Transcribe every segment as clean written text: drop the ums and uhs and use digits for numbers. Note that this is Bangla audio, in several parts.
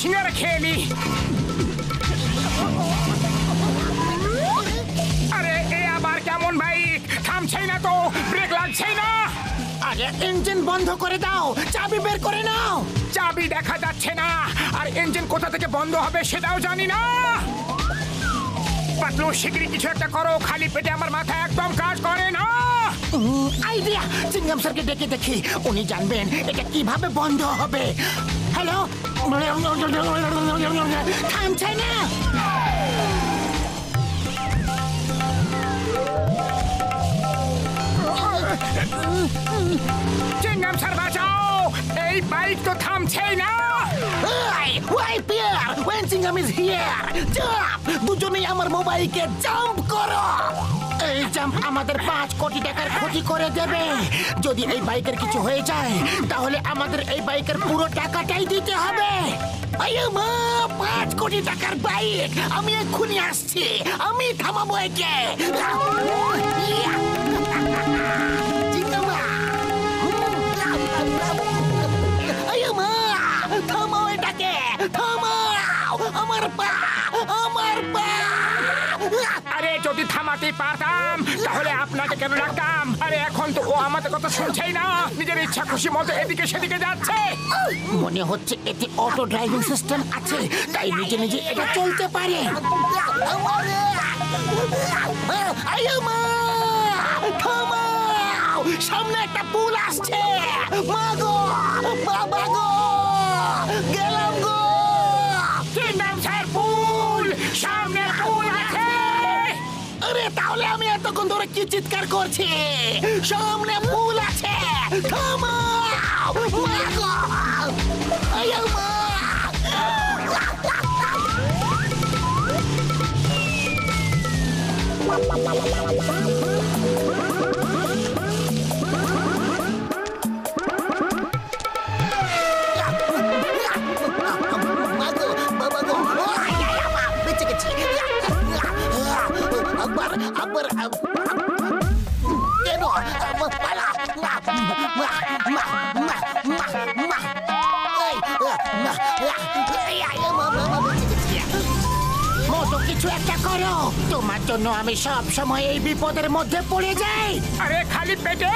সিঙ্গারা খেয়ে নি। আরে এ আবার কেমন বাইক, থামছেই না তো, ব্রেক লাগছেই না। আরে ইঞ্জিন বন্ধ করে দাও, চাবি বের করে নাও। চাবি দেখা যাচ্ছে না, আর ইঞ্জিন কোথা থেকে বন্ধ হবে সেটাও জানি না। পাতলু শিগগিরই কিছু একটা করো, খালি পেটে আমার মাথা একদম কাজ করে না। আইডিয়া, চিংগাম স্যারকে ডেকে দেখি, উনি জানবেন এটা কিভাবে বন্ধ হবে। হ্যালো, থামছে না। চিংগাম স্যার বাঁচাও, এই বাইক তো থামছেই না। দুজনেই আমার মোবাইলকে জাম্প করো। এই জাম্প আমাদের 5 কোটি টাকার ক্ষতি করে দেবে। যদি এই বাইকের কিছু হয়ে যায় তাহলে আমাদের এই বাইকের পুরো টাকাটাই দিতে হবে। 5 কোটি টাকার বাইক, আমি এক্ষুনি আসছি, আমি থামাবো একে। থামাও এটাকে, থামাও। আমার পা, আমার পা। আরে যদি থামাতে পারতাম তাহলে আপনাকে কেন রাখতাম? আরে এখন তো ও আমাদের কথা শুনছেই না, নিজের ইচ্ছা খুশি মতো এদিকে সেদিকে যাচ্ছে। মনে হচ্ছে এতে অটো ড্রাইভিং সিস্টেম আছে, তাই নিজে নিজে এটা চলতে পারে। থামাও, সামনে একটা পুল আসছে। মাগো, বাবা গো, গেলাম গো। চিংগাম স্যার, পুল, সামনে পুল আছে। আরে তাহলে আমি এতক্ষণ ধরে কি চিৎকার করছি? সামনে পুল আছে, থামাও। মাগো, আয়া মা। কিছু একটা করো, তোমার জন্য আমি সব সময় এই বিপদের মধ্যে পড়ে যাই। আরে খালি পেটে?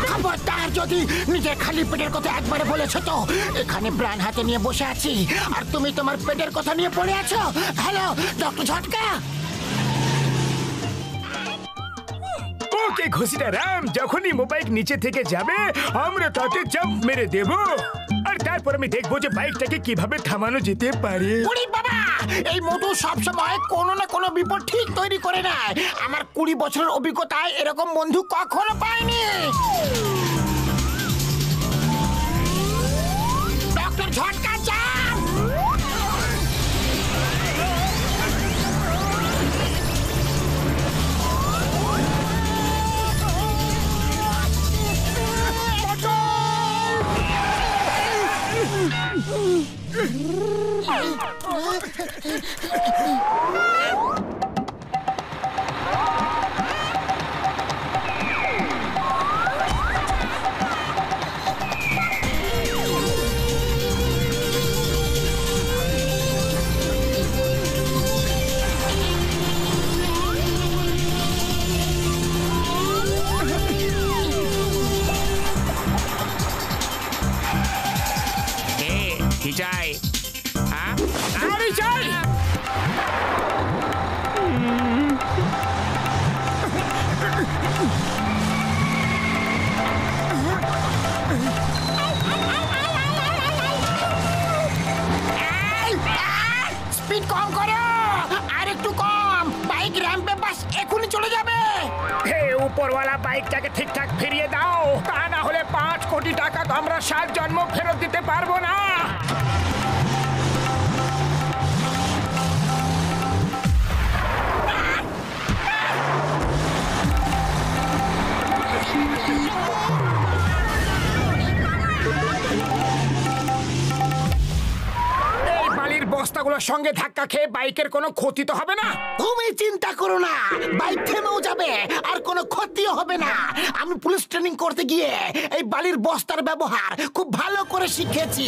খবরদার, যদি নিজের খালি পেটের কথা একবারে বলেছো তো। এখানে প্রাণ হাতে নিয়ে বসে আছি আর তুমি তোমার পেটের কথা নিয়ে পড়ে আছো। হ্যালো ডক্টর ঝটকা। ওকে ঘুষিটা রাম, যখনই মোবাইল নিচে থেকে যাবে আমরা তাতে জাম্প মেরে দেব, আর তারপর আমি দেখবো যে বাইকটাকে কিভাবে থামানো যেতে পারে। ওরে বাবা, এই মোটু সবসময় কোনো না কোনো বিপদ ঠিক তৈরি করে নেয়। আমার 20 বছরের অভিজ্ঞতায় এরকম বন্ধু কখনো পাইনি। ডক্টর ঝটকা যান। কি চাই? গাড়ি চাই। স্পিড কম করো, আর একটু কম। বাইক র্যাম্পে বাস এখনই চলে যাবে। হে উপরওয়ালা, বাইকটাকে ঠিকঠাক ফিরিয়ে দাও, তা না হলে 5 কোটি টাকা তো আমরা 7 জন্ম ফেরত দিতে পারবো না। বস্তাগুলোর সঙ্গে ধাক্কা খেয়ে বাইকের কোনো ক্ষতি তো হবে না? তুমি চিন্তা করো না, বাইক থেমেও যাবে আর কোনো ক্ষতিও হবে না। আমি পুলিশ ট্রেনিং করতে গিয়ে এই বালির বস্তার ব্যবহার খুব ভালো করে শিখেছি।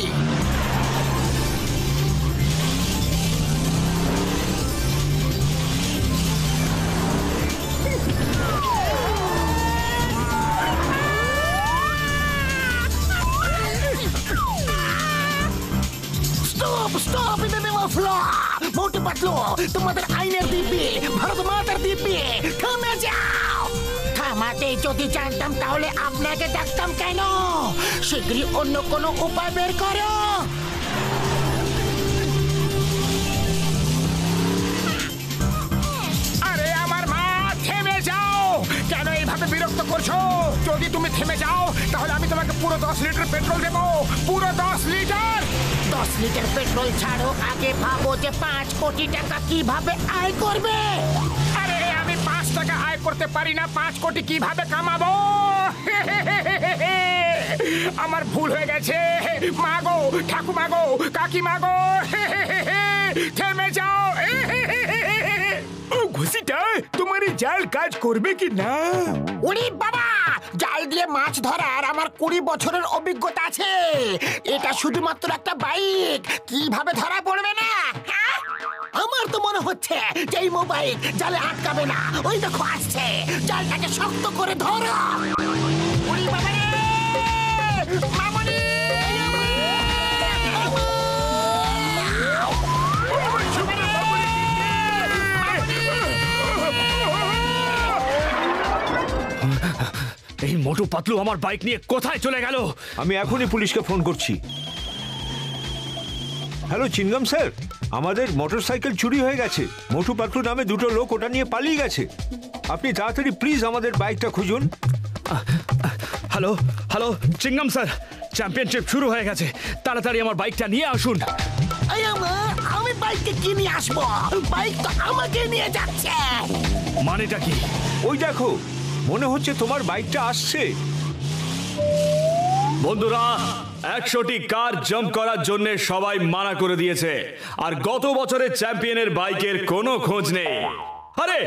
স্টপ স্টপ মোটু পাতলু, তোমাদের আইনের দিব্যি, ভারত মাতার দিব্যি, থামে যাও। থামাতে যদি জানতাম তাহলে আপনাকে ডাকতাম কেন? শীঘ্রই অন্য কোনো উপায় বের করো। আরে আমার মা, থেমে যাও। কেন এইভাবে বিরক্ত করছো? যদি তুমি থেমে যাও তাহলে আমি তোমাকে পুরো 10 লিটার পেট্রোল দেবো। পুরো 10 লিটার। 10 লিটার পেট্রোল ছাড়ো, আগে ভাবো যে 5 কোটি টাকা কিভাবে আয় করবে। আরে আমি 5 টাকা আয় করতে পারি না, 5 কোটি কিভাবে কামাবো? আমার ভুল হয়ে গেছে। মাগো, ঠাকুমা গো, কাকিমা গো, থেমে যাও। ও ঘুষিটা, তোমার এই জাল কাজ করবে কি না? ওরে বাবা, জাল দিয়ে মাছ ধরার আমার 20 বছরের অভিজ্ঞতা আছে। এটা শুধুমাত্র একটা বাইক, কিভাবে ধরা পড়বে না? হ্যাঁ? আমার তো মনে হচ্ছে যে এই মোবাইল জালে আটকাবে না। ওই দেখো আসছে, জালটাকে শক্ত করে ধরো। ওরে বাবা রে, মামনি! এই মোটু পাতলু আমার বাইক নিয়ে কোথায় চলে গেল? আমি এখনই পুলিশকে ফোন করছি। হ্যালো চিনগাম স্যার, আমাদের মোটরসাইকেল চুরি হয়ে গেছে। মোটু পাতলু নামে 2টো লোক ওটা নিয়ে পালিয়ে গেছে। আপনি তাড়াতাড়ি প্লিজ আমাদের বাইকটা খুঁজুন। হ্যালো হ্যালো চিংগাম স্যার, চ্যাম্পিয়নশিপ শুরু হয়ে গেছে, তাড়াতাড়ি আমার বাইকটা নিয়ে আসুন। আমি বাইককে কি নিয়ে আসবো? বাইক তো আমাকে নিয়ে যাচ্ছে। মানেটা কি? ওই দেখো, মনে হচ্ছে তোমার বাইকটা আসছে। বন্ধুরা, 100টি কার জাম্প করার জন্য সবাই মানা করে দিয়েছে, আর গত বছরের চ্যাম্পিয়নের বাইকের কোনো খোঁজ নেই। আরে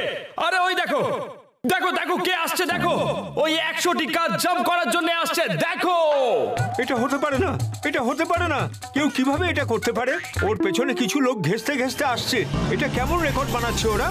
আরে ওই দেখো দেখো দেখো, কে আসছে দেখো। ওই 100টি কার জাম্প করার জন্য আসছে, দেখো। এটা হতে পারে না, এটা হতে পারে না। কেউ কিভাবে এটা করতে পারে? ওর পেছনে কিছু লোক ঘেঁষতে ঘেঁষতে আসছে। এটা কেমন রেকর্ড বানাচ্ছে ওরা?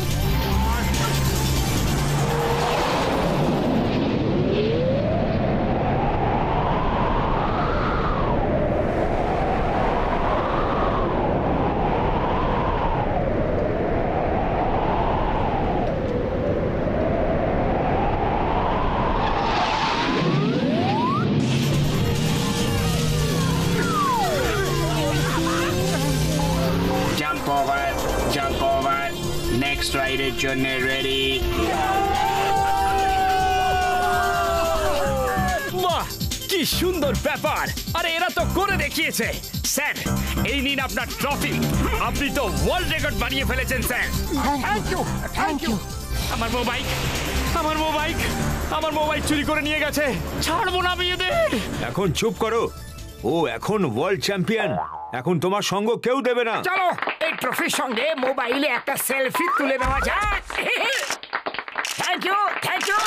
Jump over. Next rider জন্য ready. বাহ, কি সুন্দর ব্যাপার। আরে এরা তো করে দেখিয়েছে। স্যার, এই নিন আপনার ট্রফি। আপনি তো ওয়ার্ল্ড রেকর্ড বানিয়ে ফেলেছেন স্যার। Thank you. আমার মোবাইল, আমার মোবাইল, আমার মোবাইল চুরি করে নিয়ে গেছে। ছাড়বো না আমি এদের। এখন চুপ করো। ও এখন ওয়ার্ল্ড চ্যাম্পিয়ন। এখন তোমার সঙ্গ কেউ দেবে না। চলো এই ট্রফির সঙ্গে মোবাইলে একটা সেলফি তুলে নেওয়া যাক। Thank you, thank you.